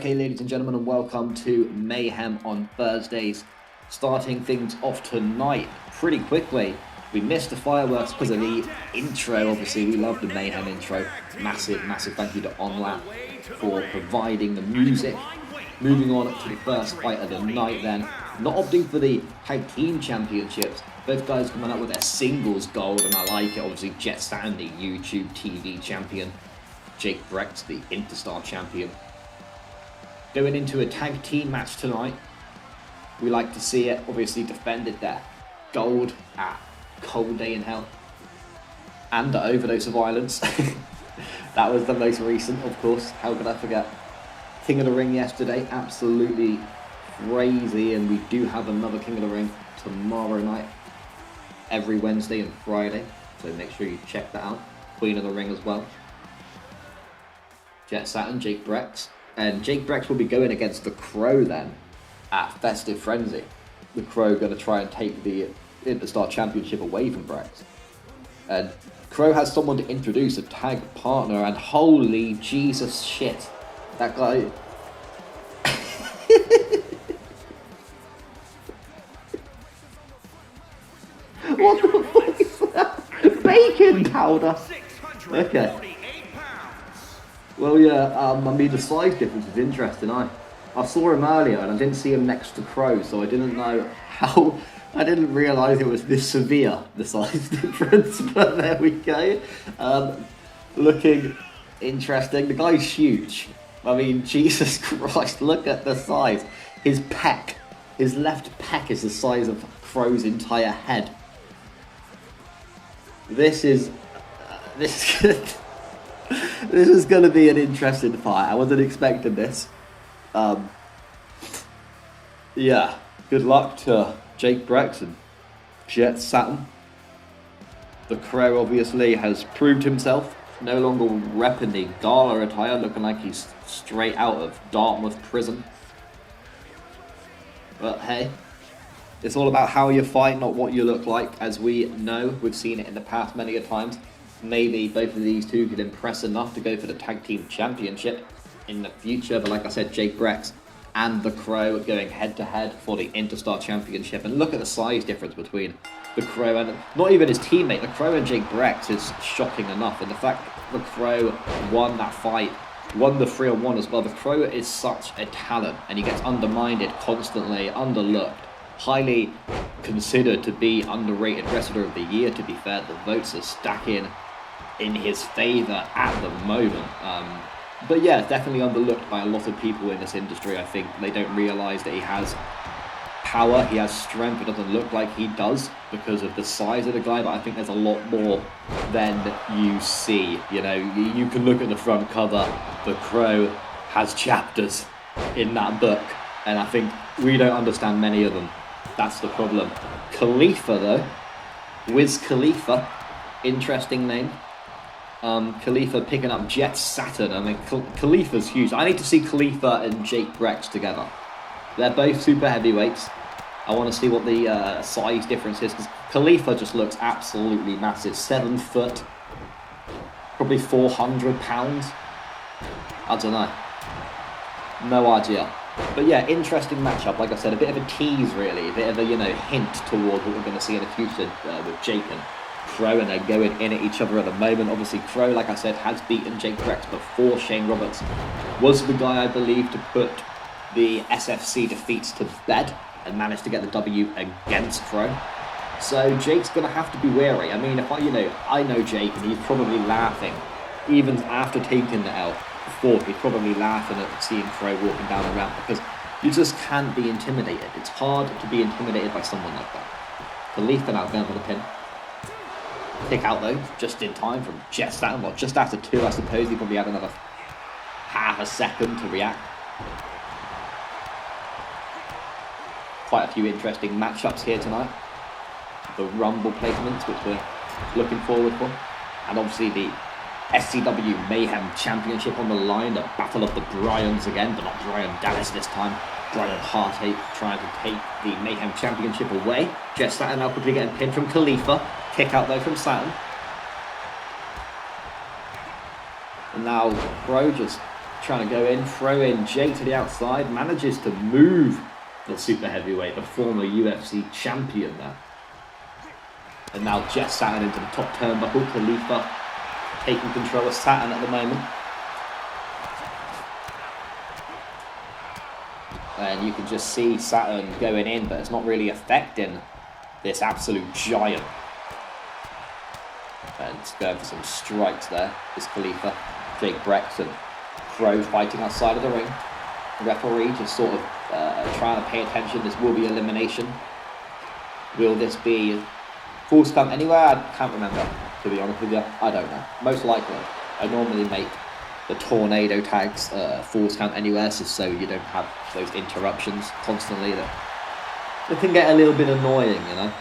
Okay, ladies and gentlemen, and welcome to Mayhem on Thursdays. Starting things off tonight pretty quickly. We missed the fireworks because of the intro. Obviously, we love the Mayhem intro. Massive thank you to OnLap for providing the music. Moving on to the first fight of the night then. Not opting for the Tag Team Championships. Both guys coming out with their singles gold, and I like it. Obviously, Jet Saturn, the YouTube TV champion. Jake Brecht, the Interstar champion. Going into a tag team match tonight. We like to see it. Obviously defended their gold at Cold Day in Hell. And the Overdose of Violence. That was the most recent, of course. How could I forget? King of the Ring yesterday. Absolutely crazy. And we do have another King of the Ring tomorrow night. Every Wednesday and Friday. So make sure you check that out. Queen of the Ring as well. Jet Saturn, Jake Brecht. And Jake Brecht will be going against the Crow then at Festive Frenzy. The Crow going to try and take the Interstar Championship away from Brecht. And Crow has someone to introduce, a tag partner, and holy Jesus shit. That guy... What the fuck is that? Bacon powder! Okay. Well, yeah, I mean, the size difference is interesting. I saw him earlier and I didn't see him next to Crow, so I didn't know how... I didn't realise it was this severe, the size difference, but there we go. Looking interesting. The guy's huge. I mean, Jesus Christ, look at the size. His pec, his left pec is the size of Crow's entire head. This is going to be an interesting fight. I wasn't expecting this. Yeah, good luck to Jake Brecht and Jet Saturn. The Crow obviously has proved himself. No longer repping the gala attire, looking like he's straight out of Dartmouth prison. But hey, it's all about how you fight, not what you look like. As we know, we've seen it in the past many a times. Maybe both of these two could impress enough to go for the Tag Team Championship in the future. But like I said, Jake Brecht and the Crow going head-to-head for the Interstar Championship. And look at the size difference between the Crow and... not even his teammate. The Crow and Jake Brecht is shocking enough. And the fact that the Crow won that fight, won the 3-on-1 as well. The Crow is such a talent. And he gets undermined constantly, underlooked. Highly considered to be underrated wrestler of the year, to be fair. The votes are stacking in his favour at the moment. But yeah, definitely underlooked by a lot of people in this industry. I think they don't realise that he has power, he has strength. It doesn't look like he does because of the size of the guy, but I think there's a lot more than you see. You know, you can look at the front cover. The Crow has chapters in that book, and I think we don't understand many of them. That's the problem. Khalifa though, Wiz Khalifa, interesting name. Khalifa picking up Jet Saturn. I mean, Khalifa's huge. I need to see Khalifa and Jake Brecht together. They're both super heavyweights. I want to see what the size difference is, because Khalifa just looks absolutely massive. 7 foot, probably 400 pounds. I don't know. No idea. But yeah, interesting matchup. Like I said, a bit of a tease, really. A bit of a, hint towards what we're going to see in the future with Jake and Crow, and they're going in at each other at the moment. Obviously, Crow, like I said, has beaten Jake Brecht before. Shane Roberts was the guy, I believe, to put the SFC defeats to bed and managed to get the W against Crow. So Jake's going to have to be wary. I mean, if I know Jake, and he's probably laughing, even after taking the L before, he's probably laughing at seeing Crow walking down the ramp, because you just can't be intimidated. It's hard to be intimidated by someone like that. Khalifa now going for the pin. Kick out though, just in time from Jet Saturn. Well, just after 2, I suppose. He probably had another half a second to react. Quite a few interesting matchups here tonight. The Rumble placements, which we're looking forward for. And obviously the SCW Mayhem Championship on the line. The Battle of the Bryans again, but not Brian Dallas this time. Brian Heartache trying to take the Mayhem Championship away. Jet Saturn now quickly getting pinned from Khalifa. Kick out though from Saturn. And now Crow just trying to go in, throw in Jake to the outside, manages to move the super heavyweight, the former UFC champion there. And now Jet Saturn into the top turnbuckle. Khalifa taking control of Saturn at the moment. And you can just see Saturn going in, but it's not really affecting this absolute giant. And it's going for some strikes there. Is Khalifa, Jake Brex and Crow fighting outside of the ring. The referee just sort of trying to pay attention. This will be elimination. Will this be Falls Count Anywhere? I can't remember, to be honest with you. I don't know. Most likely. I normally make the tornado tags Falls Count Anywhere, so you don't have those interruptions constantly that it can get a little bit annoying, you know.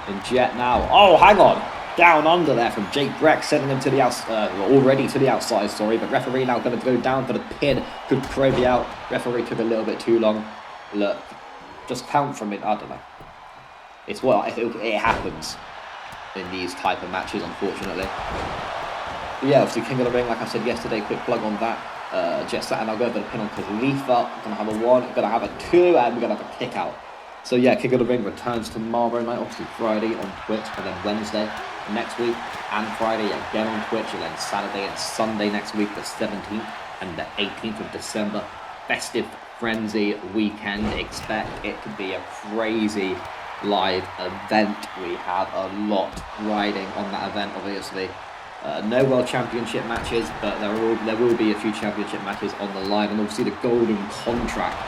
And Jet now. Oh, hang on. Down under there from Jake Breck, sending him to the outside, already to the outside, sorry, but referee now going to go down for the pin. Could Crow be out? Referee took a little bit too long. Look, just count from it, I don't know. It's what it happens in these type of matches, unfortunately. But yeah, obviously King of the Ring, like I said yesterday, quick plug on that. Jet Saturn, I'll go for the pin on Khalifa. Going to have a 1, going to have a 2, and we're going to have a kick out. So yeah, King of the Ring returns tomorrow night, obviously Friday on Twitch, and then Wednesday next week, and Friday again on Twitch, and then Saturday and Sunday next week, the 17th and the 18th of December. Festive Frenzy weekend. Expect it to be a crazy live event. We have a lot riding on that event, obviously. No World Championship matches, but there will be a few championship matches on the line, and obviously the Golden Contract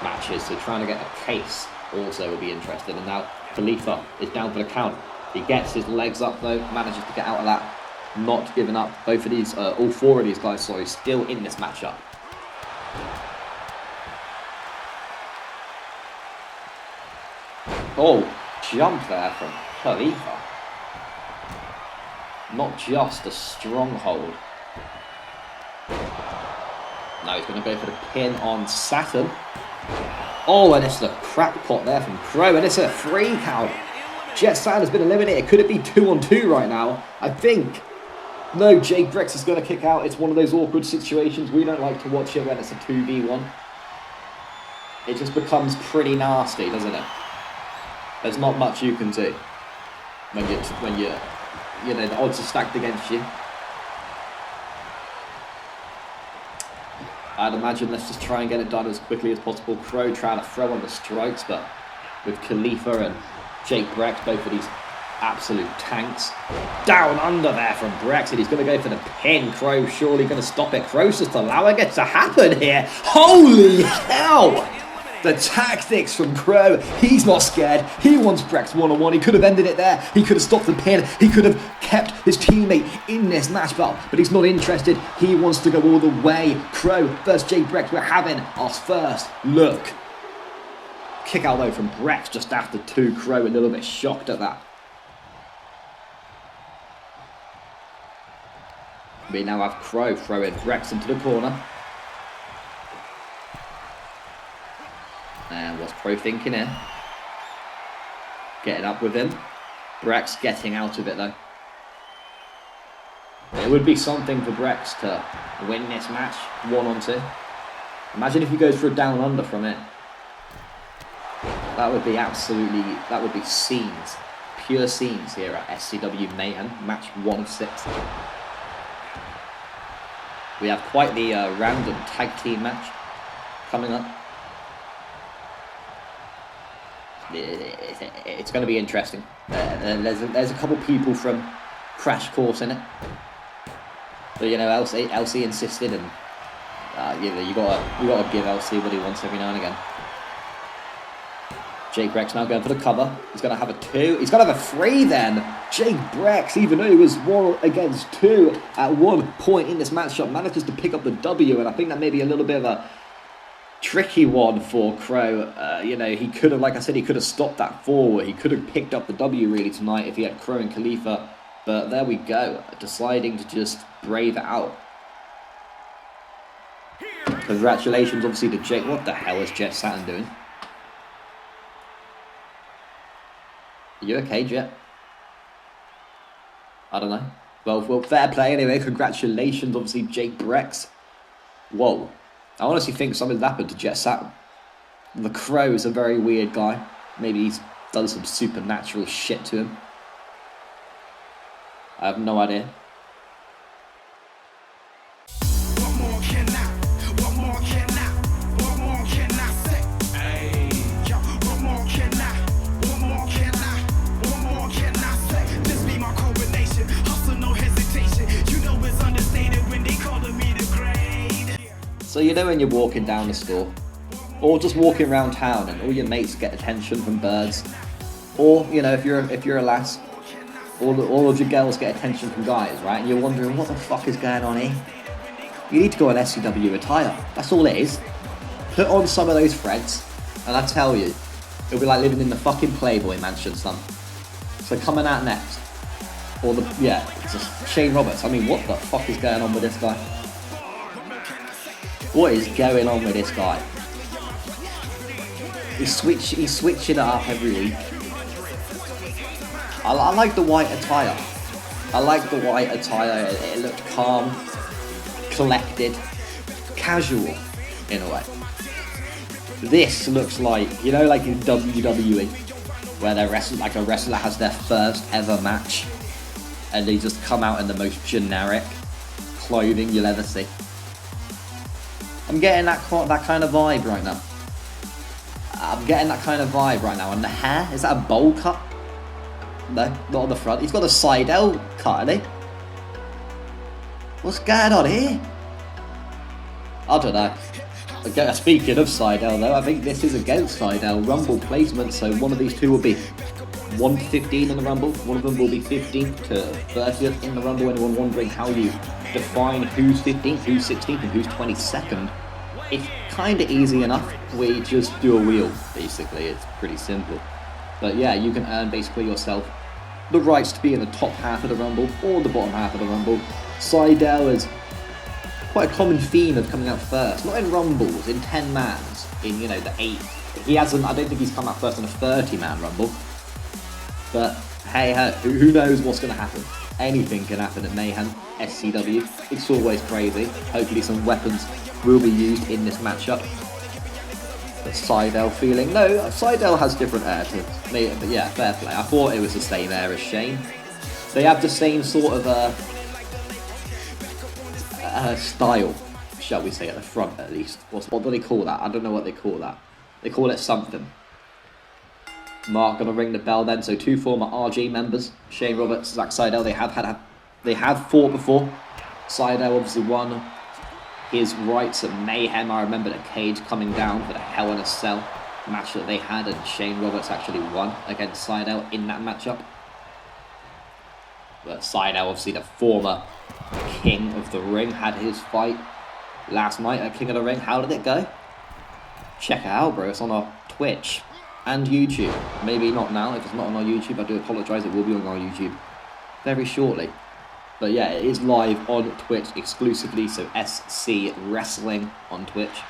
matches, so trying to get a case also will be interesting. And now Khalifa is down for the count. He gets his legs up though, manages to get out of that, not giving up. Both of these, all 4 of these guys, sorry, still in this matchup. Oh, jump there from Khalifa. Not just a stronghold. Now he's going to go for the pin on Saturn. Oh, and it's a crackpot there from Crow, and it's a 3 count. Jet Saturn has been eliminated. Could it be 2-on-2 right now? I think. No, Jake Brex is going to kick out. It's one of those awkward situations. We don't like to watch it when it's a 2v1. It just becomes pretty nasty, doesn't it? There's not much you can do when you know, the odds are stacked against you. I'd imagine let's just try and get it done as quickly as possible. Crow trying to throw on the strikes, but with Khalifa and Jake Brex, both of these absolute tanks. Down under there from Brex, and he's going to go for the pin. Crow surely going to stop it. Crow's just allowing it to happen here. Holy hell! The tactics from Crow. He's not scared. He wants Brex one-on-one. He could have ended it there. He could have stopped the pin. He could have kept his teammate in this match, but he's not interested. He wants to go all the way. Crow versus Jake Brex. We're having our first look. Kick out though from Brex just after 2. Crow a little bit shocked at that. We now have Crow throwing Brex into the corner. And what's Crow thinking here? Getting up with him. Brex getting out of it though. It would be something for Brex to win this match 1-on-2. Imagine if he goes for a down under from it. That would be scenes. Pure scenes here at SCW Mayhem, match 1 of 6. We have quite the random tag team match coming up. It's going to be interesting. There's a couple people from Crash Course in it. But you know, LC insisted, and you gotta give LC what he wants every now and again. Jake Brex now going for the cover. He's going to have a 2. He's going to have a 3 then. Jake Brex, even though he was 1 against 2 at one point in this matchup, manages to pick up the W, and I think that may be a little bit of a tricky one for Crow. You know, he could have, like I said, he could have stopped that forward. He could have picked up the W really tonight if he had Crow and Khalifa. But there we go, deciding to just brave it out. Congratulations, obviously, to Jake. What the hell is Jet Saturn doing? Are you okay, Jet? I don't know. Well, fair play anyway. Congratulations, obviously, Jake Brex. Whoa. I honestly think something's happened to Jet Saturn. The Crow is a very weird guy. Maybe he's done some supernatural shit to him. I have no idea. So you know when you're walking down the store, or just walking around town and all your mates get attention from birds, or you know if you're a lass, all of your girls get attention from guys, right? And you're wondering what the fuck is going on here. You need to go on SCW attire. That's all it is. Put on some of those threads, and I tell you, it'll be like living in the fucking Playboy mansion, son. So coming out next, it's just Shane Roberts. I mean, what the fuck is going on with this guy? What is going on with this guy? He's switching it up every week. I like the white attire. It looked calm, collected, casual, in a way. This looks like, you know, like in WWE, where a wrestler has their first ever match, and they just come out in the most generic clothing you'll ever see. I'm getting that kind of vibe right now. And the hair, is that a bowl cut? No, not on the front. He's got a Seidel cut, hasn't he? What's going on here? I don't know. Speaking of Seidel, though, I think this is against Seidel. Rumble placement, so one of these two will be 1 to 15 in the Rumble. One of them will be 15th to 30th in the Rumble. Anyone wondering how you define who's 15th, who's 16th, and who's 22nd? It's kind of easy enough. We just do a wheel, basically. It's pretty simple. But yeah, you can earn basically yourself the rights to be in the top half of the Rumble or the bottom half of the Rumble. Seidel is quite a common theme of coming out first. Not in Rumbles, in 10-mans, in, you know, the 8. He hasn't, I don't think he's come out first in a 30-man Rumble. But hey, who knows what's going to happen? Anything can happen at Mayhem, SCW. It's always crazy. Hopefully some weapons will be used in this matchup. The Seidel feeling. No, Seidel has different air to me, but yeah, fair play. I thought it was the same air as Shane. They have the same sort of style, shall we say, at the front at least. What do they call that? I don't know what they call that. They call it something. Mark gonna ring the bell then. So 2 former RG members, Shane Roberts, Zack Seidel. They have fought before. Seidel obviously won his rights at Mayhem. I remember the cage coming down for the Hell in a Cell match that they had, and Shane Roberts actually won against Seidel in that matchup. But Seidel, obviously the former King of the Ring, had his fight last night at King of the Ring. How did it go? Check it out, bro. It's on our Twitch and YouTube. Maybe not now. If it's not on our YouTube, I do apologise. It will be on our YouTube very shortly. But yeah, it is live on Twitch exclusively, so SC Wrestling on Twitch.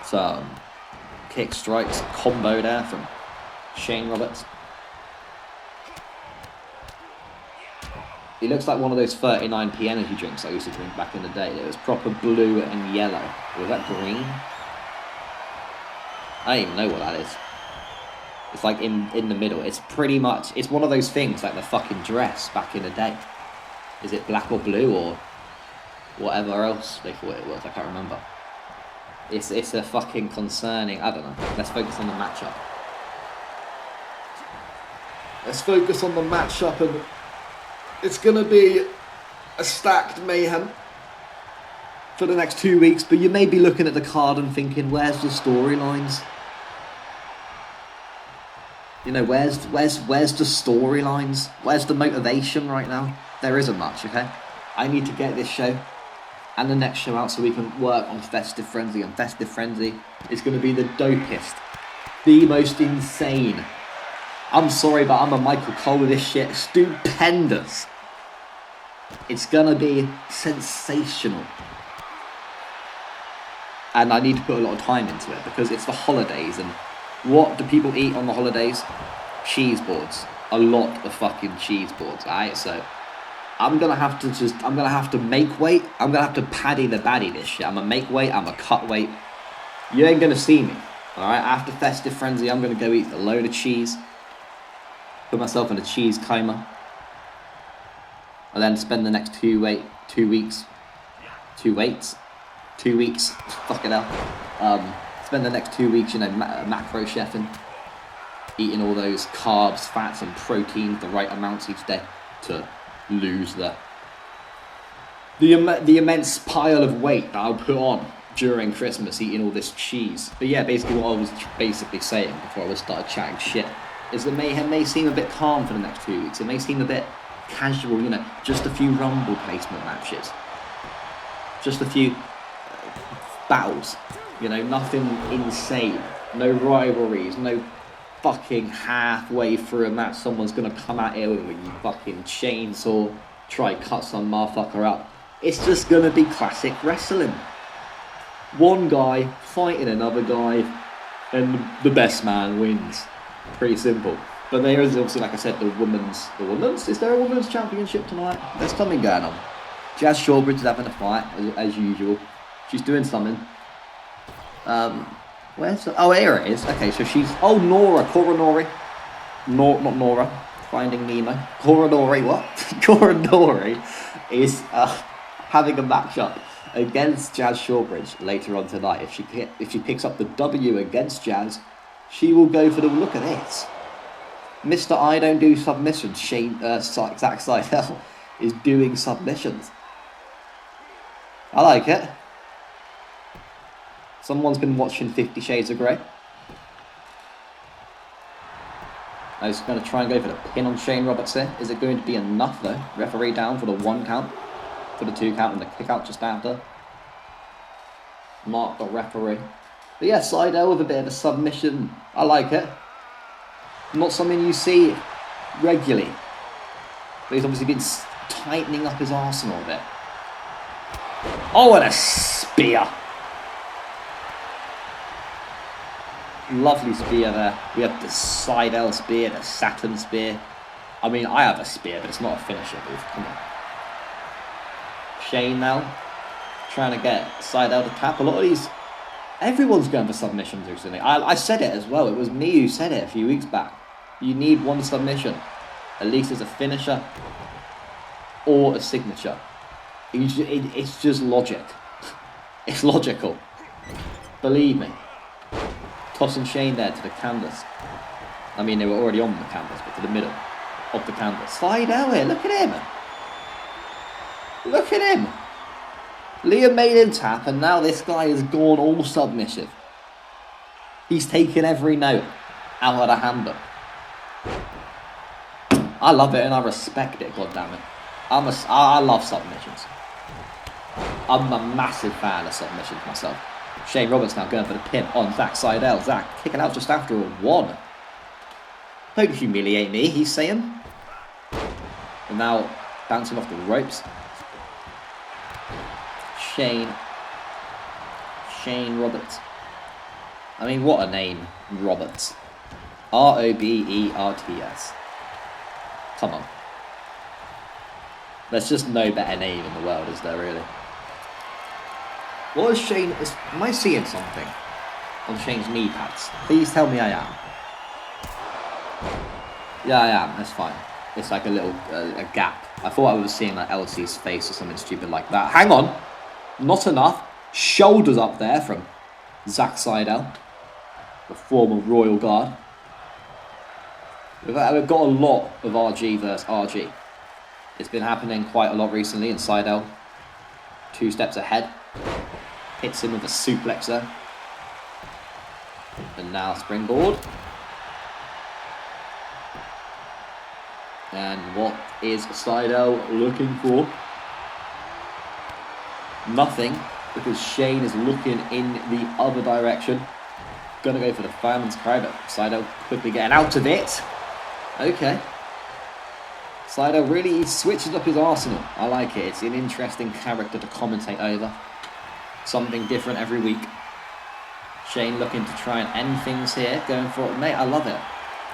So, kick strikes combo there from Shane Roberts. He looks like one of those 39p energy drinks I used to drink back in the day. It was proper blue and yellow. Was that green? I don't even know what that is. It's like in the middle. It's pretty much, it's one of those things like the fucking dress back in the day. Is it black or blue or whatever else they thought it was? I can't remember. It's a fucking concerning, I don't know. Let's focus on the matchup. And it's going to be a stacked Mayhem for the next 2 weeks, but you may be looking at the card and thinking, where's the storylines? You know, where's the storylines? Where's the motivation right now? There isn't much, okay? I need to get this show and the next show out so we can work on Festive Frenzy. And Festive Frenzy is going to be the dopest, the most insane. I'm sorry, but I'm a Michael Cole with this shit. Stupendous. It's going to be sensational. And I need to put a lot of time into it because it's the holidays, and what do people eat on the holidays? Cheese boards. A lot of fucking cheese boards, alright? So I'm gonna have to make weight. I'm gonna have to paddy the baddie this shit. I'm gonna make weight. I'm gonna cut weight. You ain't gonna see me. All right. After Festive Frenzy, I'm gonna go eat a load of cheese. Put myself in a cheese coma. And then spend the next 2 weeks. Fucking hell. Spend the next 2 weeks, macro chefing, eating all those carbs, fats, and proteins, the right amounts each day to lose the immense pile of weight that I'll put on during Christmas eating all this cheese. But yeah, basically what I was saying before I started chatting shit is that Mayhem may seem a bit calm for the next 2 weeks. It may seem a bit casual, just a few Rumble placement matches, just a few battles, nothing insane, no rivalries, no fucking halfway through a match someone's gonna come out here with you fucking chainsaw, try cut some motherfucker up. It's just gonna be classic wrestling. One guy fighting another guy, and the best man wins. Pretty simple. But there is obviously, like I said, the women's. Is there a women's championship tonight? There's something going on. Jazz Shawbridge is having a fight as usual. She's doing something. Here it is. Okay, so she's Coronori. Not Nora. Finding Nemo. Coronori. What? Coronori is having a matchup against Jazz Shawbridge later on tonight. If she picks up the W against Jazz, she will go for the look at this. Mr. I don't do submissions. Zack Seidel is doing submissions. I like it. Someone's been watching 50 Shades of Grey. I was going to try and go for the pin on Shane Roberts here. Is it going to be enough though? Referee down for the 1 count, for the 2 count, and the kick out just after. Mark the referee. But yeah, Seidel with a bit of a submission. I like it. Not something you see regularly. But he's obviously been tightening up his arsenal a bit. Oh, and a spear. Lovely spear there. We have the Seidel spear, the Saturn spear. I mean, I have a spear, but it's not a finisher move. Come on. Shane now, trying to get Seidel to tap. A lot of these, everyone's going for submissions recently. I said it as well. It was me who said it a few weeks back. You need one submission, at least as a finisher or a signature. It's just logic. It's logical. Believe me. Tossing Shane there to the canvas. I mean, they were already on the canvas, but to the middle of the canvas. Seidel here, look at him. Look at him. Liam made him tap, and now this guy has gone all submissive. He's taken every note out of the handbook. I love it and I respect it, goddammit. I love submissions. I'm a massive fan of submissions myself. Shane Roberts now going for the pin on Zack Seidel. Zack kicking out just after a 1. Don't humiliate me, he's saying. And now bouncing off the ropes. Shane Roberts. I mean, what a name, Roberts. Roberts. Come on. There's just no better name in the world, is there really? What is Shane... Am I seeing something on Shane's knee pads? Please tell me I am. Yeah, I am. That's fine. It's like a little a gap. I thought I was seeing like LC's face or something stupid like that. Hang on. Not enough. Shoulders up there from Zack Seidel, the former Royal Guard. We've got a lot of RG versus RG. It's been happening quite a lot recently, and Seidel 2 steps ahead. Hits him with a suplex there. And now springboard. And what is Seidel looking for? Nothing, because Shane is looking in the other direction. Gonna go for the fireman's carry, but Seidel quickly getting out of it. Okay. Seidel really switches up his arsenal. I like it. It's an interesting character to commentate over. Something different every week. Shane looking to try and end things here. Going for it. Mate, I love it.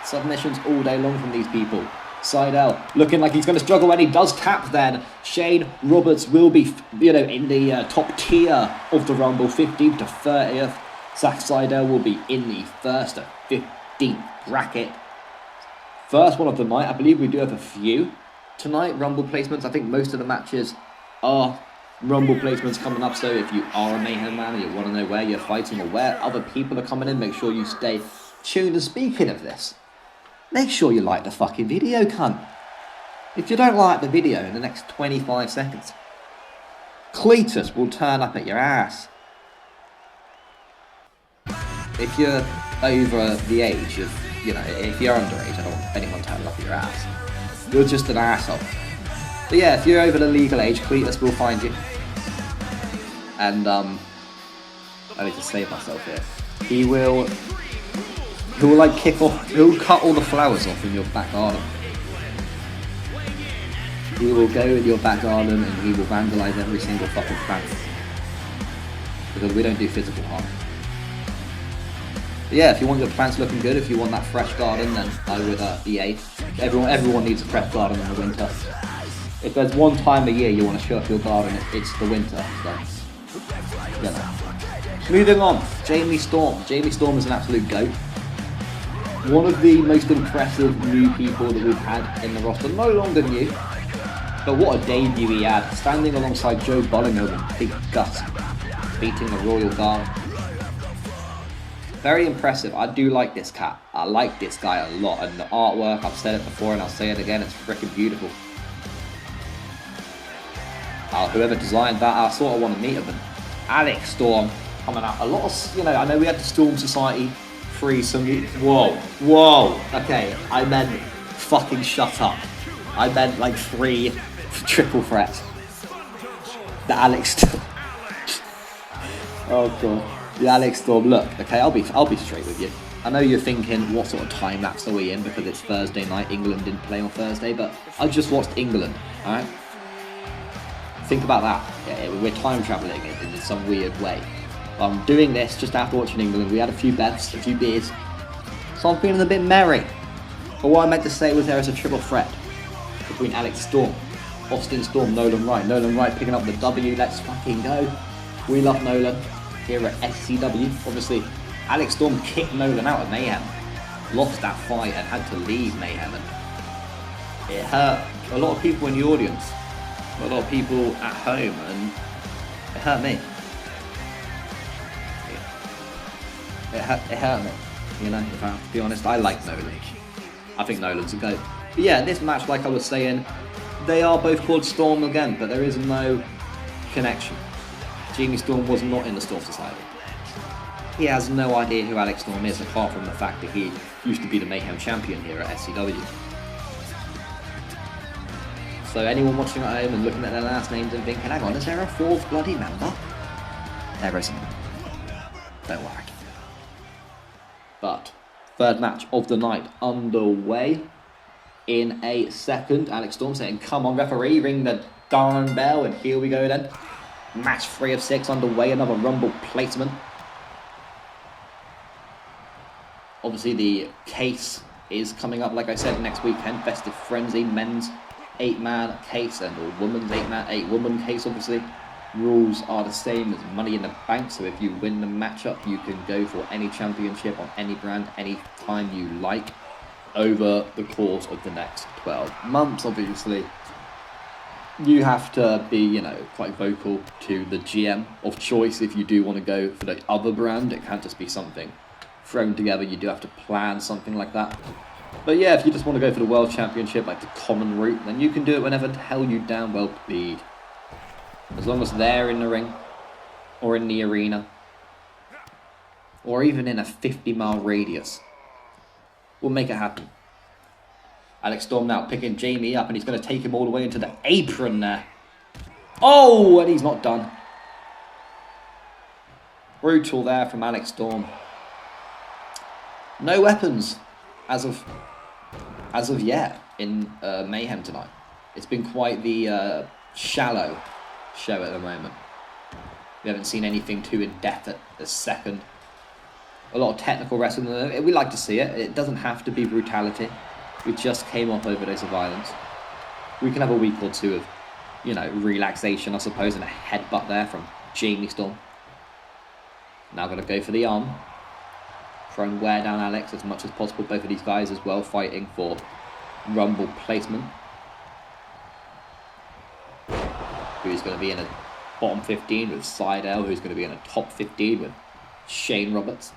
Submissions all day long from these people. Seidel looking like he's going to struggle when he does tap then. Shane Roberts will be, in the top tier of the Rumble, 15th to 30th. Zack Seidel will be in the 1st to 15th bracket. First one of the night. I believe we do have a few tonight, Rumble placements. I think most of the matches are Rumble placements coming up. So if you are a Mayhem man and you want to know where you're fighting or where other people are coming in, make sure you stay tuned. And speaking of this, make sure you like the fucking video, cunt. If you don't like the video in the next 25 seconds, Cletus will turn up at your ass. If you're over the age of, if you're underage, I don't want anyone turning up at your ass. You're just an asshole. But yeah, if you're over the legal age, Cletus will find you. And, I need to save myself here. He will like kick off, he'll cut all the flowers off in your back garden. He will go in your back garden and he will vandalise every single fucking plant. Because we don't do physical harm. But yeah, if you want your plants looking good, if you want that fresh garden, then I would EA. Everyone needs a fresh garden in the winter. If there's one time a year you want to show up your garden, it's the winter. So, Moving on, Jamie Storm. Jamie Storm is an absolute goat. One of the most impressive new people that we've had in the roster. No longer new, but what a debut he had. Standing alongside Joe Bollinger with big guts, beating the Royal Guard. Very impressive. I do like this cat. I like this guy a lot. And the artwork, I've said it before and I'll say it again, it's freaking beautiful. Whoever designed that, I sort of want to meet him. And Alex Storm coming out. A lot of, I know we had the Storm Society free some. Whoa. Okay, I meant fucking shut up. I meant like 3 triple threats. The Alex Storm. Oh god. The Alex Storm. Look, okay, I'll be straight with you. I know you're thinking, what sort of time lapse are we in? Because it's Thursday night. England didn't play on Thursday, but I just watched England. All right. Think about that. Yeah, we're time traveling in some weird way. I'm doing this just after watching England. We had a few bets, a few beers, so I'm feeling a bit merry. But what I meant to say was there is a triple threat between Alex Storm, Austin Storm, Nolan Wright. Nolan Wright picking up the W. Let's fucking go. We love Nolan here at SCW. Obviously, Alex Storm kicked Nolan out of Mayhem, lost that fight and had to leave Mayhem, and it hurt a lot of people in the audience, a lot of people at home, and it hurt me. It hurt me, if I have to be honest. I like Nolan. I think Nolan's a goat. But yeah, this match, like I was saying, they are both called Storm again, but there is no connection. Jamie Storm was not in the Storm Society. He has no idea who Alex Storm is, apart from the fact that he used to be the Mayhem champion here at SCW. So anyone watching at home and looking at their last names and thinking, hang on, is there a 4th bloody member? There isn't. Don't worry. But 3rd match of the night underway. In a second, Alex Storm saying, come on referee, ring the darn bell, and here we go then. Match 3 of 6 underway, another Rumble placement. Obviously the case is coming up, like I said, next weekend. Festive Frenzy, men's 8-man case and a woman's 8-woman case, obviously. Rules are the same as Money in the Bank, so if you win the matchup, you can go for any championship on any brand, any time you like, over the course of the next 12 months, obviously. You have to be, quite vocal to the GM of choice if you do want to go for the other brand. It can't just be something thrown together. You do have to plan something like that. But yeah, if you just want to go for the World Championship, like the common route, then you can do it whenever the hell you damn well please. As long as they're in the ring, or in the arena, or even in a 50-mile radius, we'll make it happen. Alex Storm now picking Jamie up, and he's going to take him all the way into the apron there. Oh, and he's not done. Brutal there from Alex Storm. No weapons as of yet in Mayhem tonight. It's been quite the shallow show at the moment. We haven't seen anything too in-depth at the second. A lot of technical wrestling. We like to see it. It doesn't have to be brutality. We just came off overdose of violence. We can have a week or two of, you know, relaxation, I suppose, and a headbutt there from Jamie Storm. Now going to go for the arm. Try and wear down Alex as much as possible. Both of these guys as well fighting for Rumble placement. Who's going to be in a bottom 15 with Seidel, who's going to be in a top 15 with Shane Roberts.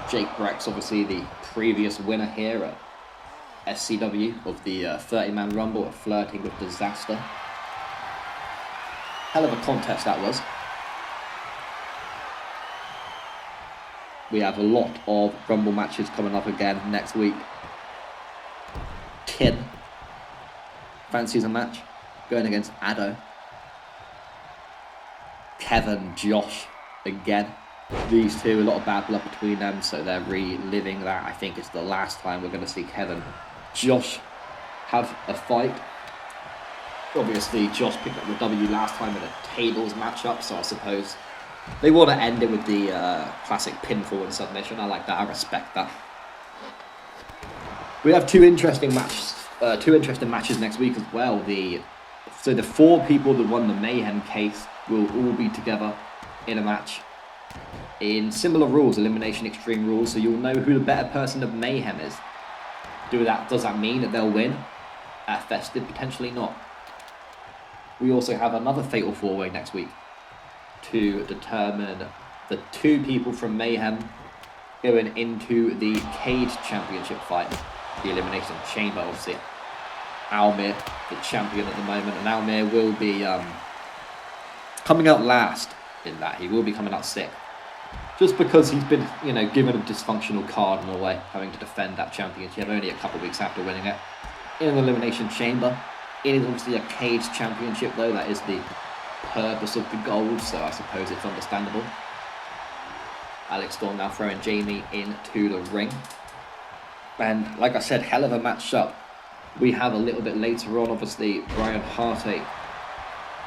Jake Breck's obviously the previous winner here at SCW of the 30-man Rumble at Flirting with Disaster. Hell of a contest that was. We have a lot of Rumble matches coming up again next week. Kin fancies a match going against Addo. Kevin, Josh again. These two, a lot of bad blood between them, so they're reliving that. I think it's the last time we're going to see Kevin, Josh have a fight. Obviously, Josh picked up the W last time in a tables matchup, so I suppose they want to end it with the classic pinfall and submission. I like that. I respect that. We have two interesting matches next week as well. So the 4 people that won the Mayhem case will all be together in a match in similar rules, elimination extreme rules. So you'll know who the better person of Mayhem is. Does that mean that they'll win at Festive? Potentially not. We also have another Fatal 4-Way next week to determine the 2 people from Mayhem going into the Cage Championship fight, the Elimination Chamber. Obviously, Almir, the champion at the moment, and Almir will be coming out last in that. He will be coming out sick, just because he's been, you know, given a dysfunctional card in a way, having to defend that championship only a couple of weeks after winning it in an Elimination Chamber. It is obviously a Cage Championship, though. That is the purpose of the gold, so I suppose it's understandable. Alex Storm now throwing Jamie into the ring. And like I said, hell of a matchup. We have a little bit later on, obviously, Brian Harte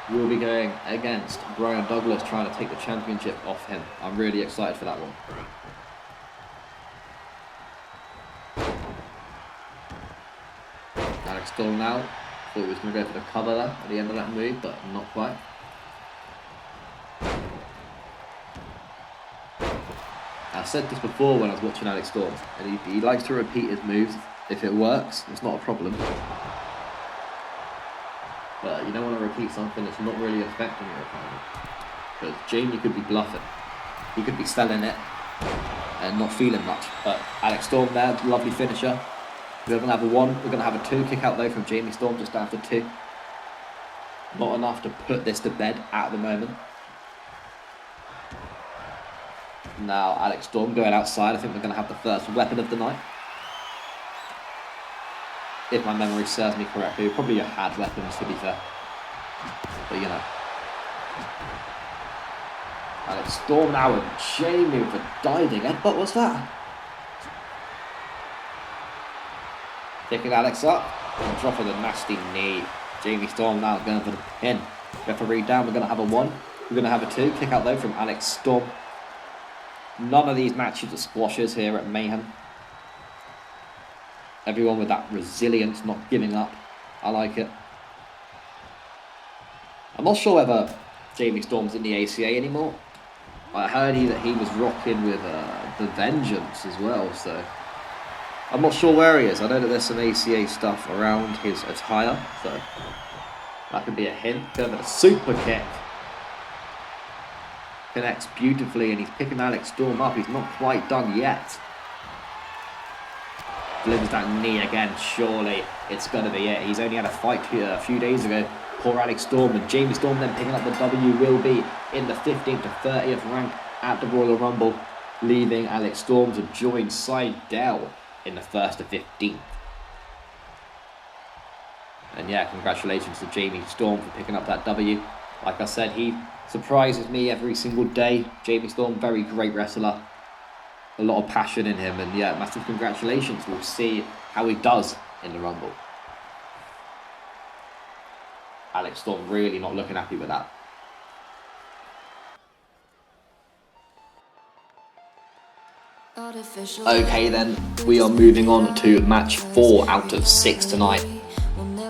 will be going against Brian Douglas, trying to take the championship off him. I'm really excited for that one. Alex Storm now. Thought he was going to go for the cover there at the end of that move, but not quite. I said this before when I was watching Alex Storm, and he likes to repeat his moves. If it works, it's not a problem. But you don't want to repeat something that's not really affecting your opponent. Because Jamie could be bluffing. He could be selling it and not feeling much. But Alex Storm there, lovely finisher. We're going to have a 1. We're going to have a 2 kick out though from Jamie Storm just after 2. Not enough to put this to bed at the moment. Now Alex Storm going outside. I think we're going to have the first weapon of the night. If my memory serves me correctly. We probably had weapons, to be fair. But you know. Alex Storm now and Jamie with a diving headbutt. What's that? Picking Alex up and dropping a nasty knee. Jamie Storm now going for the pin. Referee down. We're going to have a 1. We're going to have a 2. Kick out though from Alex Storm. None of these matches are squashes here at Mayhem. Everyone with that resilience, not giving up. I like it. I'm not sure whether Jamie Storm's in the ACA anymore. I heard that he was rocking with the Vengeance as well, so I'm not sure where he is. I know that there's some ACA stuff around his attire, so that could be a hint. Going with a super kick. Connects beautifully, and he's picking Alex Storm up. He's not quite done yet. Delivers that knee again. Surely it's going to be it. He's only had a fight here a few days ago. Poor Alex Storm, and Jamie Storm then picking up the W, will be in the 15th to 30th rank at the Royal Rumble, leaving Alex Storm to join Seidel in the 1st to 15th. And yeah, congratulations to Jamie Storm for picking up that W. Like I said, he surprises me every single day. Jamie Storm, very great wrestler. A lot of passion in him, and yeah, massive congratulations. We'll see how he does in the Rumble. Alex Storm really not looking happy with that. Okay then, we are moving on to match 4 out of 6 tonight.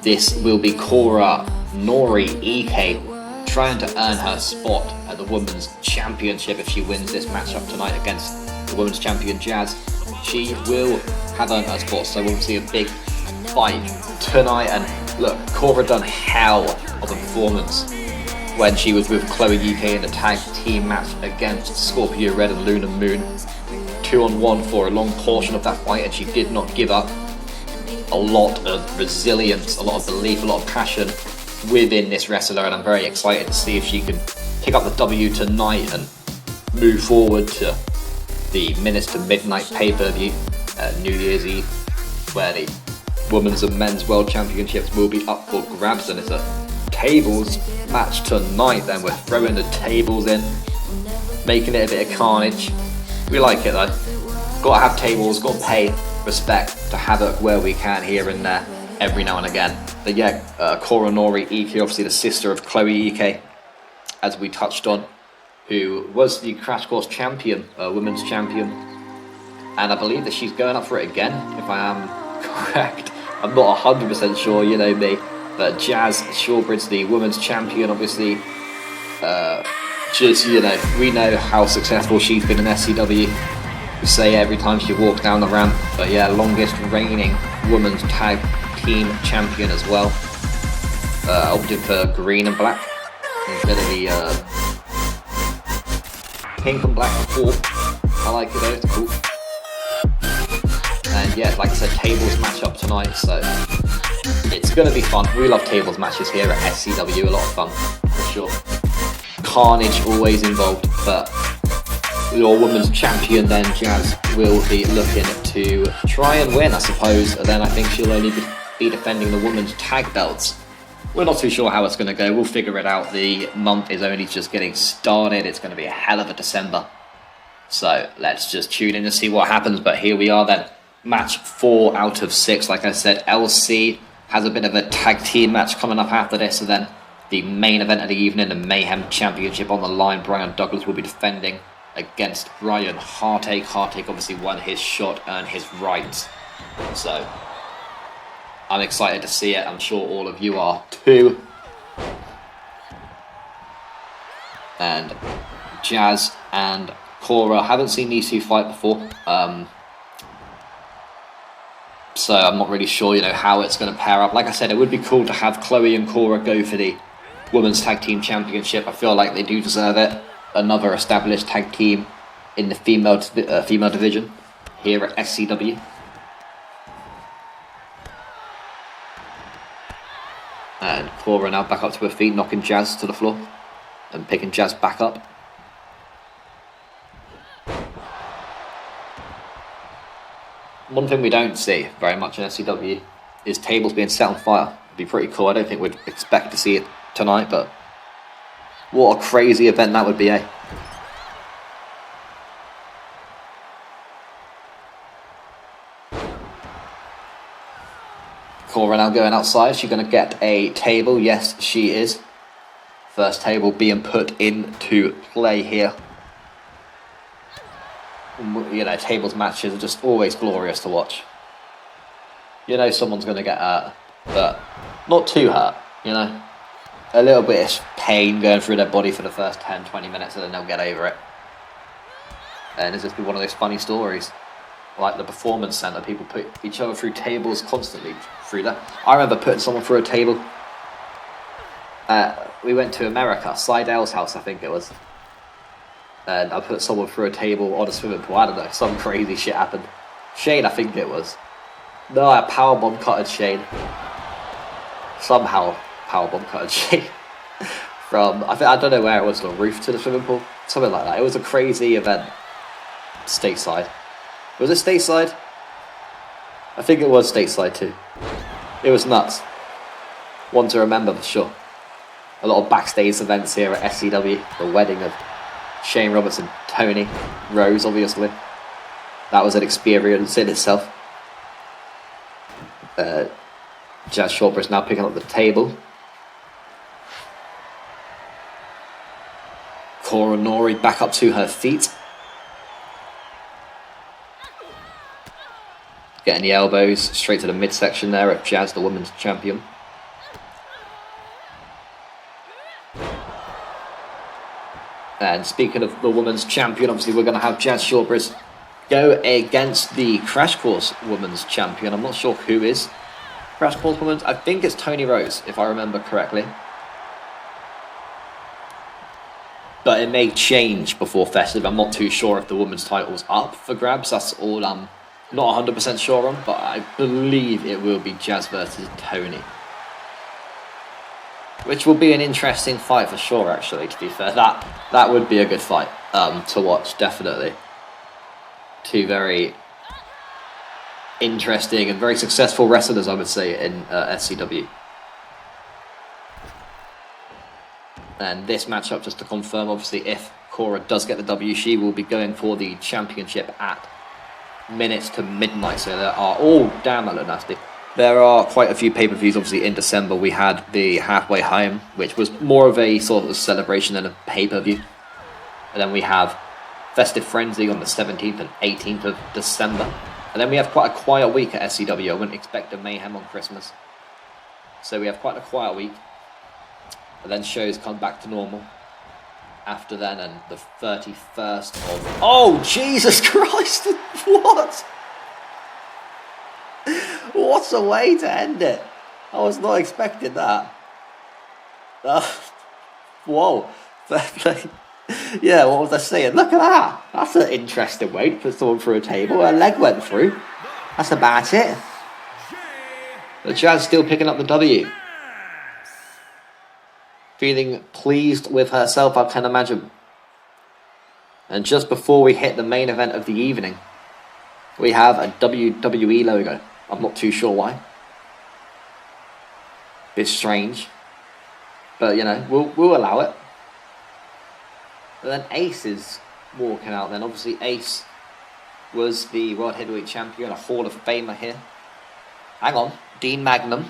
This will be Cora Nori Ike trying to earn her spot at the Women's Championship if she wins this matchup tonight against the Women's Champion Jazz. She will have earned her spot, so we'll see a big fight tonight. And look, Cora done hell of a performance when she was with Chloe UK in a tag team match against Scorpio Red and Luna Moon. 2-on-1 for a long portion of that fight, and she did not give up. A lot of resilience, a lot of belief, a lot of passion within this wrestler, and I'm very excited to see if she can pick up the W tonight and move forward to the Minutes to Midnight pay-per-view at New Year's Eve, where the Women's and Men's World Championships will be up for grabs, and it's a tables match tonight. Then we're throwing the tables in, making it a bit of carnage. We like it though. Gotta have tables, gotta pay respect to Havoc where we can here and there, every now and again. But yeah, Cora Nori Ike, obviously the sister of Chloe Ike, as we touched on, who was the Crash Course champion, women's champion. And I believe that she's going up for it again, if I am correct. I'm not 100% sure, you know me. But Jazz Shawbridge, the women's champion, obviously, just, you know, we know how successful she's been in SCW. We say every time she walks down the ramp. But yeah, longest reigning women's tag team champion as well. Opted for green and black instead of the pink and black before. I like it though, it's cool. And yeah, like I said, tables match up tonight, so it's going to be fun. We love tables matches here at SCW, a lot of fun, for sure. Carnage always involved, but your women's champion then, Jazz, will be looking to try and win, I suppose. And then I think she'll only be defending the women's tag belts. We're not too sure how it's going to go. We'll figure it out. The month is only just getting started. It's going to be a hell of a December. So let's just tune in and see what happens. But here we are then. Match 4 out of 6. Like I said, LC has a bit of a tag team match coming up after this. And then the main event of the evening, the Mayhem Championship on the line. Brian Douglas will be defending against Ryan Hartake. Hartake obviously won his shot, earned his rights. So I'm excited to see it. I'm sure all of you are too. And Jazz and Cora, haven't seen these two fight before. So I'm not really sure, you know, how it's going to pair up. Like I said, it would be cool to have Chloe and Cora go for the Women's Tag Team Championship. I feel like they do deserve it. Another established tag team in the female division here at SCW. And Cora now back up to her feet, knocking Jazz to the floor and picking Jazz back up. One thing we don't see very much in SCW is tables being set on fire. It'd be pretty cool. I don't think we'd expect to see it tonight, but what a crazy event that would be, eh? Cora now going outside. She's going to get a table. Yes, she is. First table being put into play here. You know, tables matches are just always glorious to watch. You know someone's going to get hurt, but not too hurt, you know. A little bit of pain going through their body for the first 10-20 minutes, and then they'll get over it. And it's just be one of those funny stories. Like the Performance Center, people put each other through tables constantly through that. I remember putting someone through a table. We went to America, Seidel's house, I think it was. And I put someone through a table on a swimming pool. I don't know, some crazy shit happened. Shane, I think it was. No, I powerbomb cutted Shane. Somehow powerbomb cutted Shane. From, I don't know where it was, the roof to the swimming pool. Something like that. It was a crazy event. Stateside. Was it stateside? I think it was stateside too. It was nuts. One to remember for sure. A lot of backstage events here at SCW. The wedding of Shane Roberts and Tony Rose, obviously. That was an experience in itself. Jazz Shawbridge now picking up the table. Cora Nori back up to her feet. Getting the elbows straight to the midsection there at Jazz, the women's champion. And speaking of the women's champion, obviously we're going to have Jazz Shawbridge go against the Crash Course women's champion. I'm not sure who is Crash Course women's. I think it's Tony Rose, if I remember correctly. But it may change before Festive. I'm not too sure if the women's title's up for grabs. That's all I'm not 100% sure on. But I believe it will be Jazz versus Tony. Which will be an interesting fight for sure, actually, to be fair. That would be a good fight to watch, definitely. Two very interesting and very successful wrestlers, I would say, in SCW. And this matchup, just to confirm, obviously, if Cora does get the W, she will be going for the championship at minutes to midnight. So there are... Oh, damn, that looked nasty. There are quite a few pay-per-views, obviously, in December. We had the Halfway Home, which was more of a sort of celebration than a pay-per-view. And then we have Festive Frenzy on the 17th and 18th of December. And then we have quite a quiet week at SCW. I wouldn't expect a Mayhem on Christmas. So we have quite a quiet week. And then shows come back to normal. After then, and the 31st of... Oh, Jesus Christ! What? What a way to end it. I was not expecting that. Whoa. Yeah, what was I saying? Look at that. That's an interesting way to put someone through a table. Her leg went through. That's about it. The Jazz still picking up the W. Feeling pleased with herself, I can imagine. And just before we hit the main event of the evening, we have a WWE logo. I'm not too sure why. Bit strange. But, you know, we'll allow it. But then Ace is walking out then. Obviously, Ace was the World Heavyweight Champion, a Hall of Famer here. Hang on. Dean Magnum.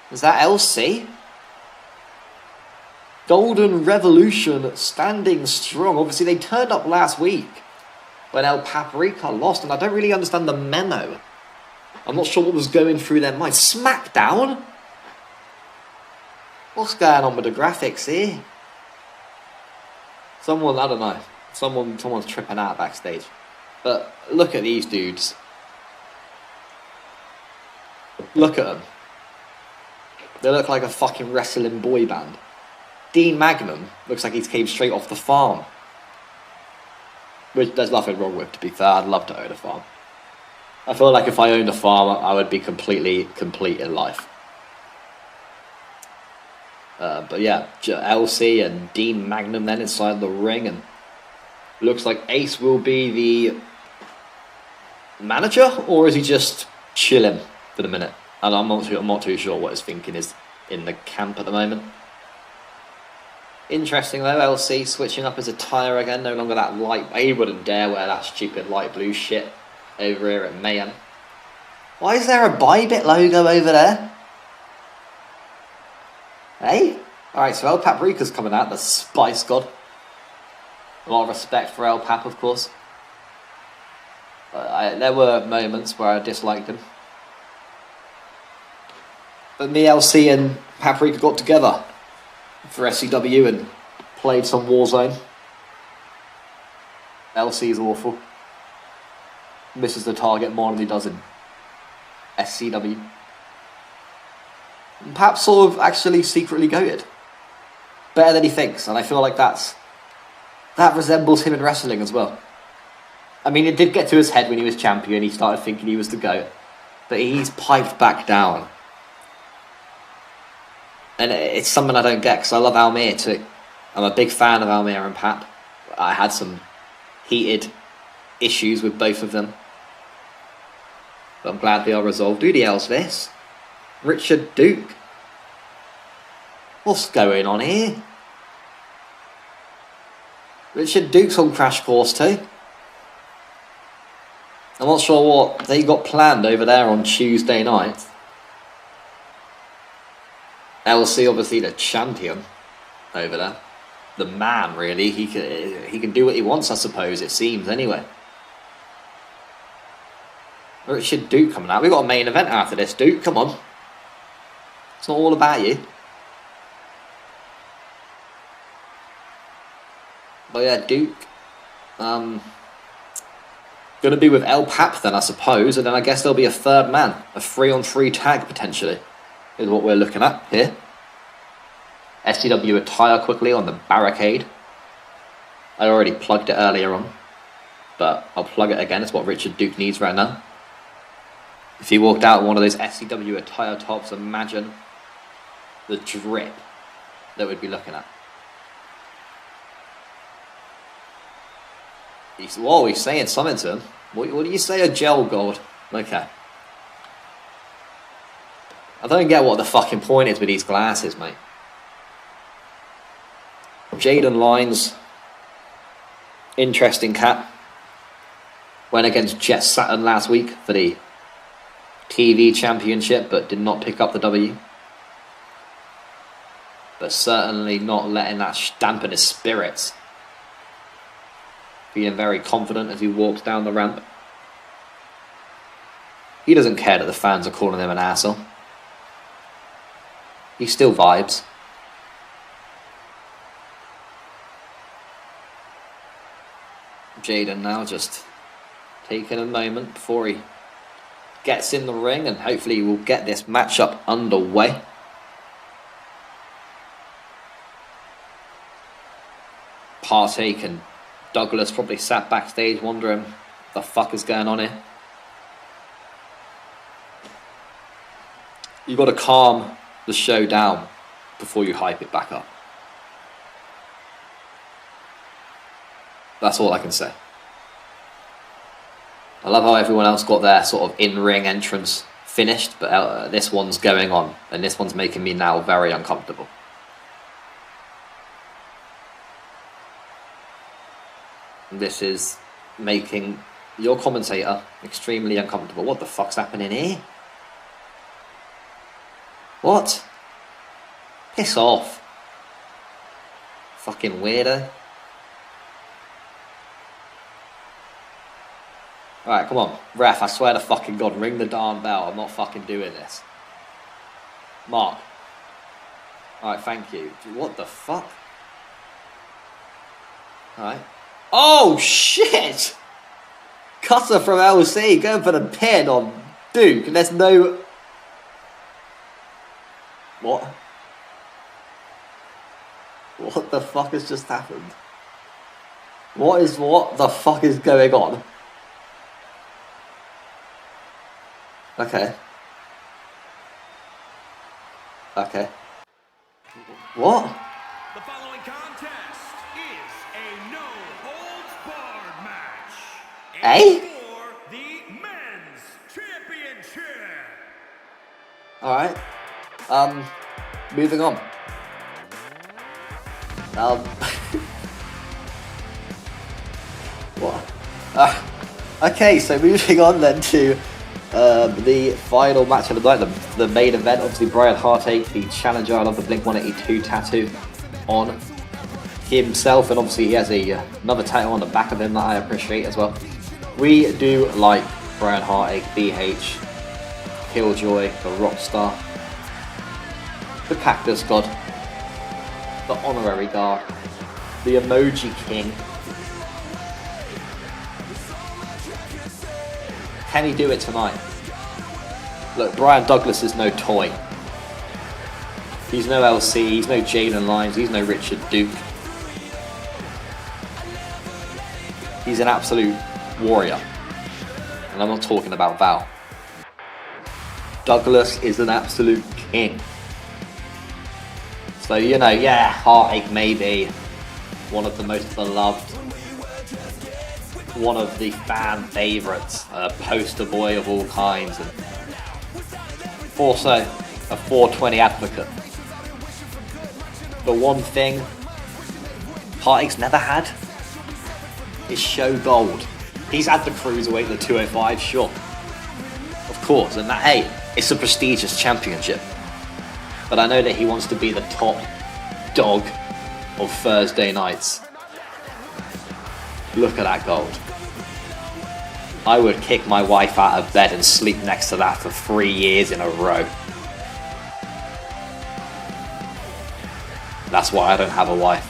Is that LC? Golden Revolution standing strong. Obviously, they turned up last week when El Paprika lost, and I don't really understand the memo. I'm not sure what was going through their minds. SmackDown? What's going on with the graphics here? Someone, I don't know. Someone's tripping out backstage. But look at these dudes. Look at them. They look like a fucking wrestling boy band. Dean Magnum looks like he's came straight off the farm. Which there's nothing wrong with, to be fair. I'd love to own a farm. I feel like if I owned a farm, I would be completely complete in life. But yeah, LC and Dean Magnum then inside the ring, and looks like Ace will be the manager, or is he just chilling for the minute? And I'm not too sure what his thinking is in the camp at the moment. Interesting though, LC switching up his attire again, no longer that light. He wouldn't dare wear that stupid light blue shit over here at Mayhem. Why is there a Bybit logo over there? Hey? Alright, so El Paprika's coming out, the Spice God. A lot of respect for El Pap, of course. There were moments where I disliked him. But me, LC and Paprika got together for SCW and played some Warzone. LC's awful. Misses the target more than he does in SCW. And perhaps sort of actually secretly goated. Better than he thinks, and I feel like that resembles him in wrestling as well. I mean, it did get to his head when he was champion, he started thinking he was the GOAT. But he's piped back down. And it's something I don't get, because I love Almir too. I'm a big fan of Almir and Pap. I had some heated issues with both of them. But I'm glad they are resolved. Who the hell's this? Richard Duke. What's going on here? Richard Duke's on Crash Course too. I'm not sure what they got planned over there on Tuesday night. LC obviously the champion over there. The man, really. He can do what he wants, I suppose, it seems, anyway. Richard Duke coming out. We've got a main event after this, Duke. Come on. It's not all about you. But yeah, Duke. Going to be with El Pap then, I suppose. And then I guess there'll be a third man. A 3-on-3 tag, potentially. Is what we're looking at here. SCW attire quickly on the barricade. I already plugged it earlier on. But I'll plug it again. It's what Richard Duke needs right now. If he walked out in one of those SCW attire tops, imagine the drip that we'd be looking at. He's saying something to him. What do you say, a gel gold? Okay. I don't get what the fucking point is with these glasses, mate. Jaden Lyons. Interesting cat. Went against Jet Saturn last week for the TV championship, but did not pick up the W. But certainly not letting that dampen his spirits. Being very confident as he walks down the ramp. He doesn't care that the fans are calling him an asshole. He still vibes. Jaden now just taking a moment before he gets in the ring, and hopefully we'll get this matchup underway. Partake and Douglas probably sat backstage wondering what the fuck is going on here. You've got to calm the show down before you hype it back up. That's all I can say. I love how everyone else got their sort of in-ring entrance finished, but this one's going on, and this one's making me now very uncomfortable. This is making your commentator extremely uncomfortable. What the fuck's happening here? What? Piss off. Fucking weirdo. Alright, come on. Ref, I swear to fucking God, ring the darn bell. I'm not fucking doing this. Mark. Alright, thank you. What the fuck? Alright. Oh, shit! Cutter from LC going for the pin on Duke. And there's no... What? What the fuck has just happened? What the fuck is going on? Okay. Okay. What? The following contest is a no-holds-barred match. Eh? For the men's championship. Alright. Moving on. What? Okay, so moving on then to the final match of the night, the main event. Obviously, Brian Hartake, the challenger. I love the Blink-182 tattoo on himself, and obviously he has another tattoo on the back of him that I appreciate as well. We do like Brian Hartake, BH, Killjoy, the Rockstar, the Cactus God, the Honorary Guard, the Emoji King. Can he do it tonight? Look, Brian Douglas is no toy. He's no LC, he's no Jalen Lyons, he's no Richard Duke. He's an absolute warrior. And I'm not talking about Val. Douglas is an absolute king. So, you know, yeah, Heartache may be one of the most beloved, one of the fan favourites, a poster boy of all kinds, and also a 420 advocate. The one thing Heartache's never had is show gold. He's had the Cruiserweight, the 205, sure. Of course, and that, hey, it's a prestigious championship. But I know that he wants to be the top dog of Thursday nights. Look at that gold. I would kick my wife out of bed and sleep next to that for 3 years in a row. That's why I don't have a wife.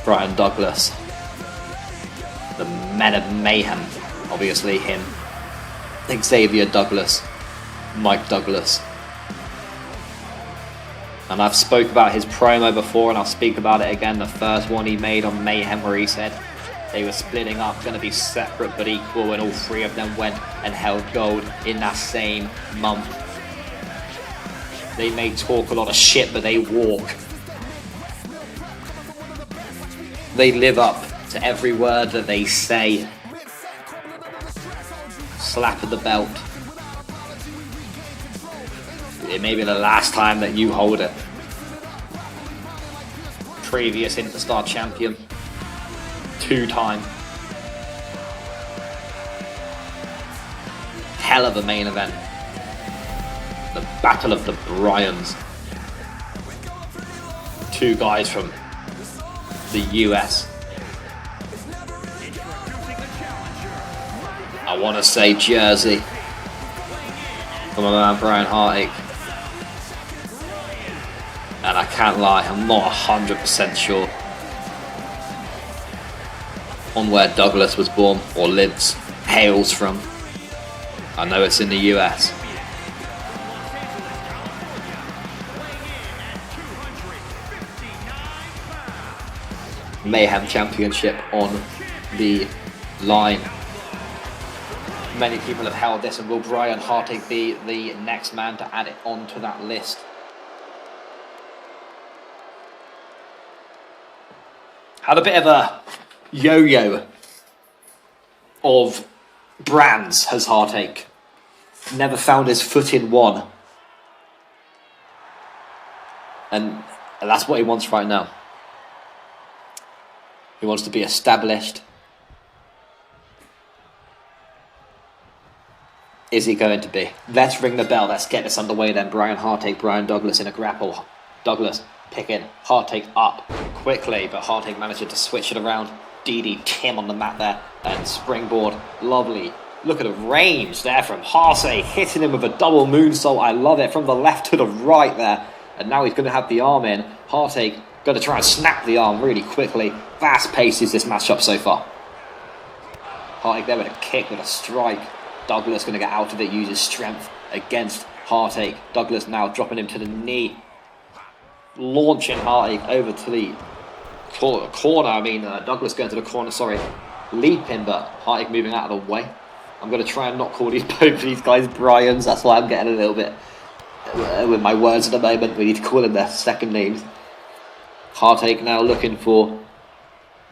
Brian Douglas. The men of mayhem. Obviously him. Xavier Douglas. Mike Douglas. And I've spoke about his promo before, and I'll speak about it again. The first one he made on Mayhem, where he said they were splitting up, going to be separate but equal, and all three of them went and held gold in that same month. They may talk a lot of shit, but they walk. They live up to every word that they say. Slap at the belt. It may be the last time that you hold it. Previous Interstar champion. 2-time. Hell of a main event. The Battle of the Bryans. 2 guys from the US. I want to say Jersey. From my man Brian Hartig. And I can't lie, I'm not 100% sure on where Douglas was born or lives, hails from. I know it's in the US. Mayhem Championship on the line. Many people have held this, and will Brian Hartig be the next man to add it onto that list? Had a bit of a yo-yo of brands, has Hartig. Never found his foot in one. And that's what he wants right now. He wants to be established. Is he going to be? Let's ring the bell. Let's get this underway then. Brian Hartig, Brian Douglas in a grapple. Douglas picking Hartig up quickly, but Hartig managing to switch it around. DDT him on the mat there and springboard. Lovely. Look at the range there from Hartig, hitting him with a double moonsault. I love it. From the left to the right there. And now he's going to have the arm in. Hartig going to try and snap the arm really quickly. Fast pace is this matchup so far. Hartig there with a kick, with a strike. Douglas going to get out of it, use his strength against Hartig. Douglas now dropping him to the knee. Launching Hartig over to the corner. Douglas going to the corner, sorry. Leaping, but Hartig moving out of the way. I'm going to try and not call both of these guys Bryans. That's why I'm getting a little bit with my words at the moment. We need to call them their second names. Hartig now looking for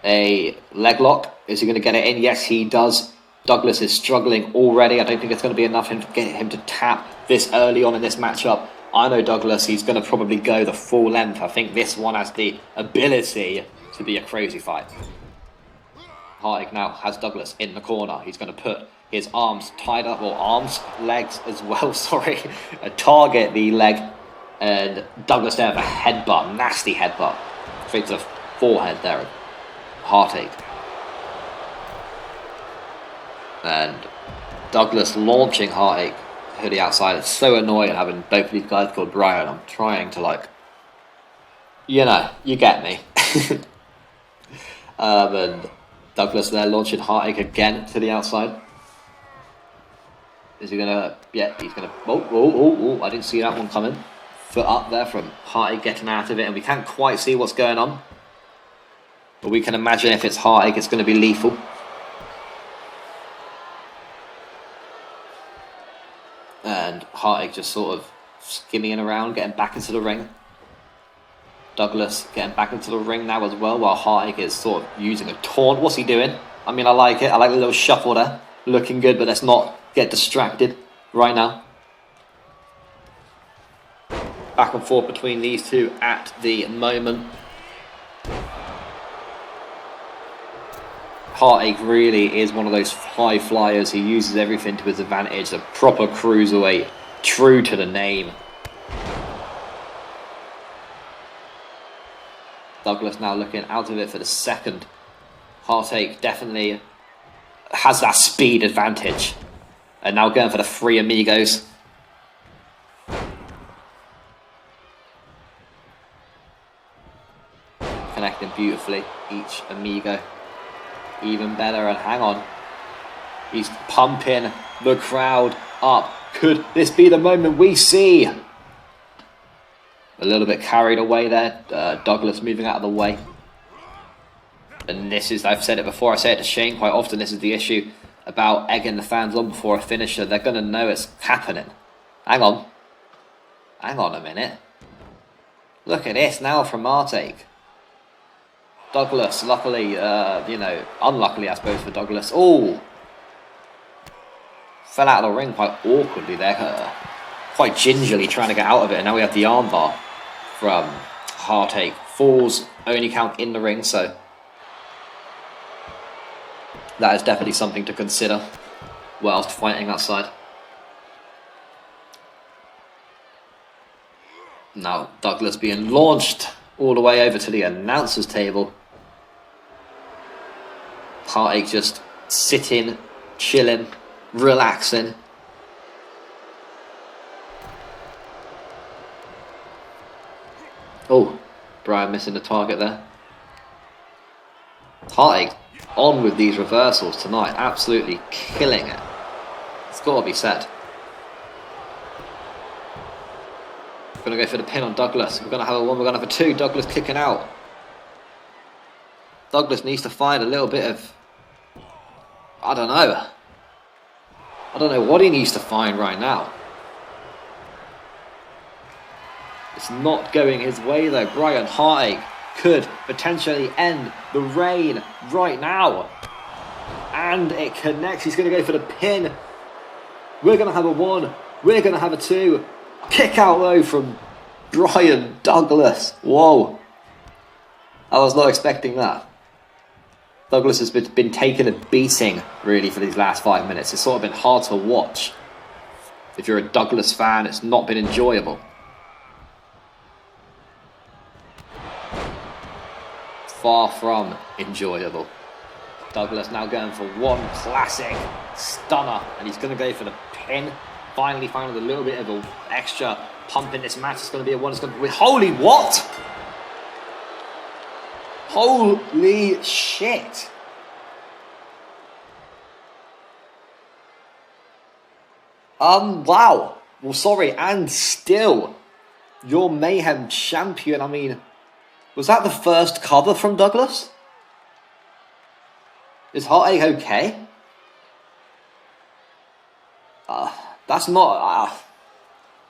a leg lock. Is he going to get it in? Yes, he does. Douglas is struggling already. I don't think it's going to be enough to get him to tap this early on in this matchup. I know Douglas, he's going to probably go the full length. I think this one has the ability to be a crazy fight. Hartig now has Douglas in the corner. He's going to put his arms tied up, or legs as well, sorry. Target the leg, and Douglas there with a headbutt, nasty headbutt. Straight to the forehead there of Hartig. And Douglas launching Hartig to the outside. It's so annoying having both of these guys called Brian. I'm trying to you get me. And Douglas there launching Hartig again to the outside. Is he gonna? Yeah, he's gonna. Oh! I didn't see that one coming. Foot up there from Hartig getting out of it, and we can't quite see what's going on. But we can imagine if it's Hartig, it's going to be lethal. And Hartig just sort of skimming around, getting back into the ring. Douglas getting back into the ring now as well, while Hartig is sort of using a taunt. What's he doing? I like it. I like the little shuffle there. Looking good, but let's not get distracted right now. Back and forth between these two at the moment. Hartig really is one of those high flyers. He uses everything to his advantage. A proper cruiserweight, true to the name. Douglas now looking out of it for the second Heartache definitely has that speed advantage. And now going for the 3 amigos. Connecting beautifully, each amigo. Even better, and hang on. He's pumping the crowd up. Could this be the moment we see? A little bit carried away there. Douglas moving out of the way. And this is, I've said it before, I say it to Shane quite often, this is the issue about egging the fans on before a finisher. They're going to know it's happening. Hang on. Hang on a minute. Look at this now from Heartache. Douglas, luckily, unluckily I suppose for Douglas. Oh! Fell out of the ring quite awkwardly there. Quite gingerly trying to get out of it. And now we have the armbar from Heartache. Falls only count in the ring, so that is definitely something to consider whilst fighting outside. Now Douglas being launched all the way over to the announcer's table. Heartache just sitting, chilling, relaxing. Oh, Brian missing the target there. Heartache on with these reversals tonight, absolutely killing it. It's got to be said. We're going to go for the pin on Douglas. We're going to have a 1, we're going to have a 2. Douglas kicking out. Douglas needs to find a little bit of, I don't know what he needs to find right now. It's not going his way though. Brian Heartache could potentially end the reign right now. And it connects. He's going to go for the pin. We're going to have a 1. We're going to have a 2. Kick out though from Brian Douglas. Whoa. I was not expecting that. Douglas has been taking a beating really for these last 5 minutes. It's sort of been hard to watch. If you're a Douglas fan, it's not been enjoyable. Far from enjoyable. Douglas now going for 1 classic stunner, and he's going to go for the pin. Finally finding a little bit of an extra pump in this match. It's going to be a 1. It's going to be, holy what? Holy shit. Wow. Well, sorry, and still, your Mayhem champion. I mean, was that the first cover from Douglas? Is Heartache okay? That's not...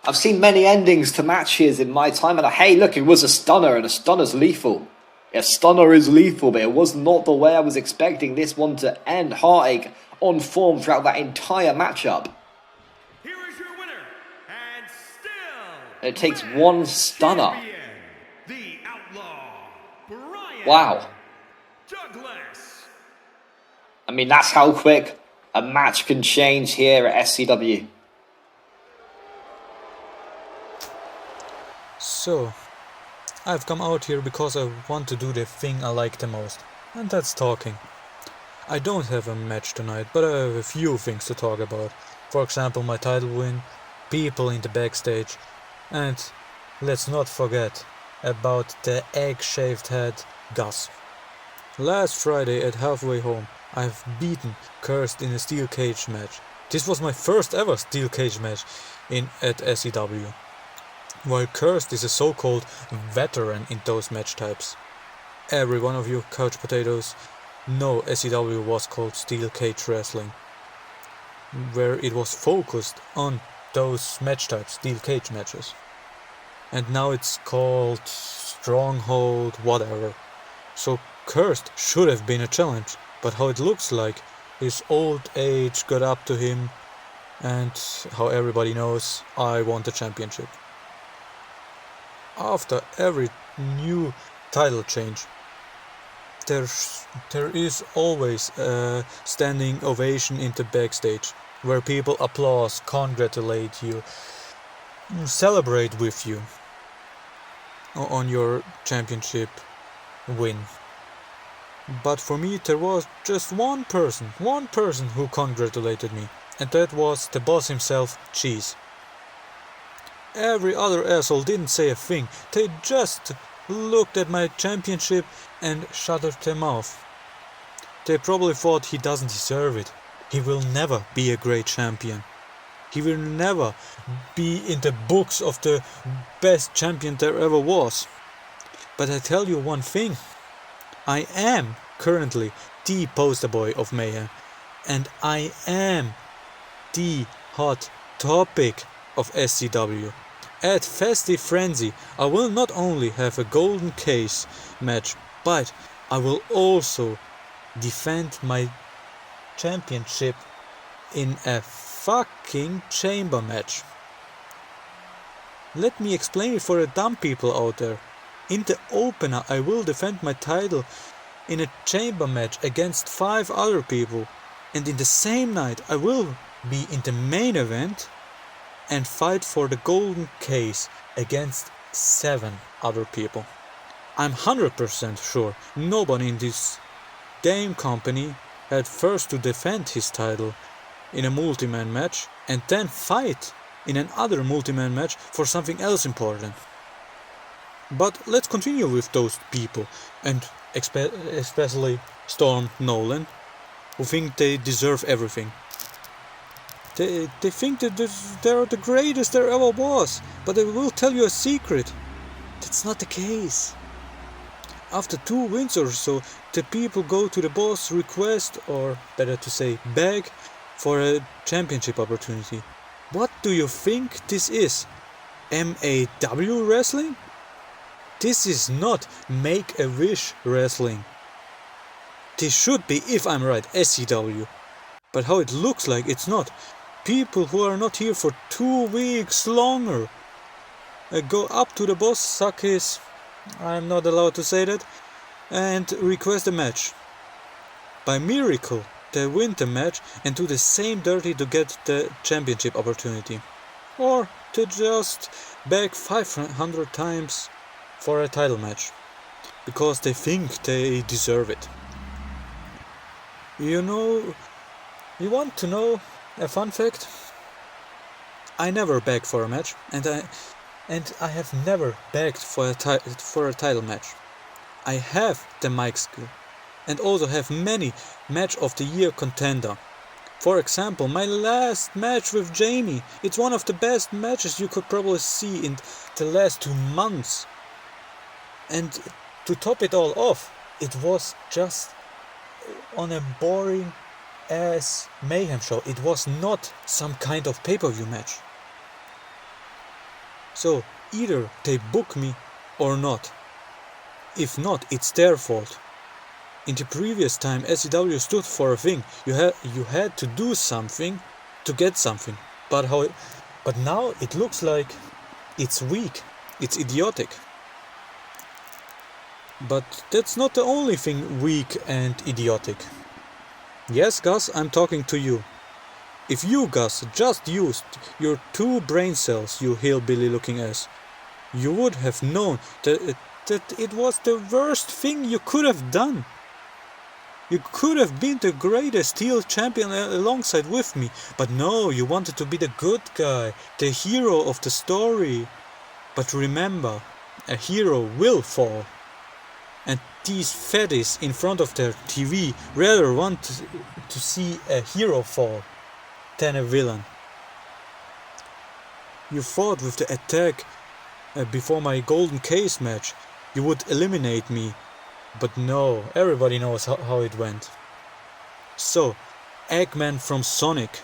I've seen many endings to matches in my time, and hey, look, it was a stunner, and a stunner's lethal. A stunner is lethal, but it was not the way I was expecting this one to end. Heartache on form throughout that entire matchup. Here is your winner, and still It takes 1 stunner. champion, the Outlaw, Brian Wow. Douglas. I mean, that's how quick a match can change here at SCW. So, I've come out here because I want to do the thing I like the most, and that's talking. I don't have a match tonight, but I have a few things to talk about. For example, my title win, people in the backstage, and let's not forget about the egg-shaved head Gus. Last Friday at Halfway Home, I've beaten Cursed in a steel cage match. This was my first ever steel cage match at SCW. While Cursed is a so-called veteran in those match types. Every one of you couch potatoes know SCW was called Steel Cage Wrestling, where it was focused on those match types, steel cage matches. And now it's called Stronghold whatever. So Cursed should have been a challenge, but how it looks like, his old age got up to him, and how everybody knows, I won the championship. After every new title change, there is always a standing ovation in the backstage, where people applaud, congratulate you, celebrate with you on your championship win. But for me there was just one person who congratulated me, and that was the boss himself, Cheese. Every other asshole didn't say a thing, they just looked at my championship and shuttered their mouth. They probably thought he doesn't deserve it. He will never be a great champion. He will never be in the books of the best champion there ever was. But I tell you one thing. I am currently the poster boy of Mayhem. And I am the hot topic of SCW. At Festive Frenzy, I will not only have a golden case match, but I will also defend my championship in a fucking chamber match. Let me explain it for the dumb people out there. In the opener I will defend my title in a chamber match against 5 other people, and in the same night I will be in the main event and fight for the golden case against 7 other people. I'm 100% sure nobody in this game company had first to defend his title in a multi-man match and then fight in another multi-man match for something else important. But let's continue with those people, and especially Storm Nolan, who think they deserve everything. They think that they're the greatest there ever was, but I will tell you a secret. That's not the case. After 2 wins or so, the people go to the boss, request, or better to say beg, for a championship opportunity. What do you think this is? MAW wrestling? This is not Make-A-Wish wrestling. This should be, if I'm right, SCW. But how it looks like, it's not. People who are not here for 2 weeks longer go up to the boss, suck his, I'm not allowed to say that, and request a match. By miracle, they win the match and do the same dirty to get the championship opportunity. Or to just beg 500 times for a title match, because they think they deserve it. You know, you want to know a fun fact? I never begged for a match, and I have never begged for a title match. I have the mic skill, and also have many match of the year contender. For example, my last match with Jamie, it's one of the best matches you could probably see in the last 2 months. And to top it all off, it was just on a boring ass Mayhem show. It was not some kind of pay-per-view match. So either they book me or not. If not, it's their fault. In the previous time, SCW stood for a thing. You had to do something to get something. But now it looks like it's weak. It's idiotic. But that's not the only thing weak and idiotic. Yes, Gus, I'm talking to you. If you, Gus, just used your 2 brain cells, you hillbilly looking ass, you would have known that it was the worst thing you could have done. You could have been the greatest heel champion alongside with me, but no, you wanted to be the good guy, the hero of the story. But remember, a hero will fall. And these fatties in front of their TV rather want to see a hero fall than a villain. You thought with the attack before my golden case match you would eliminate me, but no, everybody knows how it went. So, Eggman from Sonic,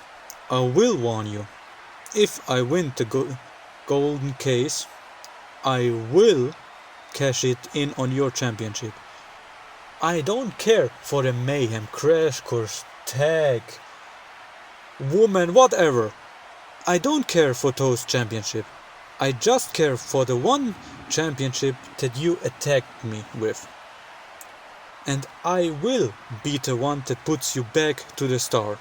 I will warn you, if I win the golden case, I will cash it in on your championship. I don't care for the Mayhem, Crash Course, Tag, Woman, whatever. I don't care for those championships. I just care for the one championship that you attacked me with. And I will be the one that puts you back to the start.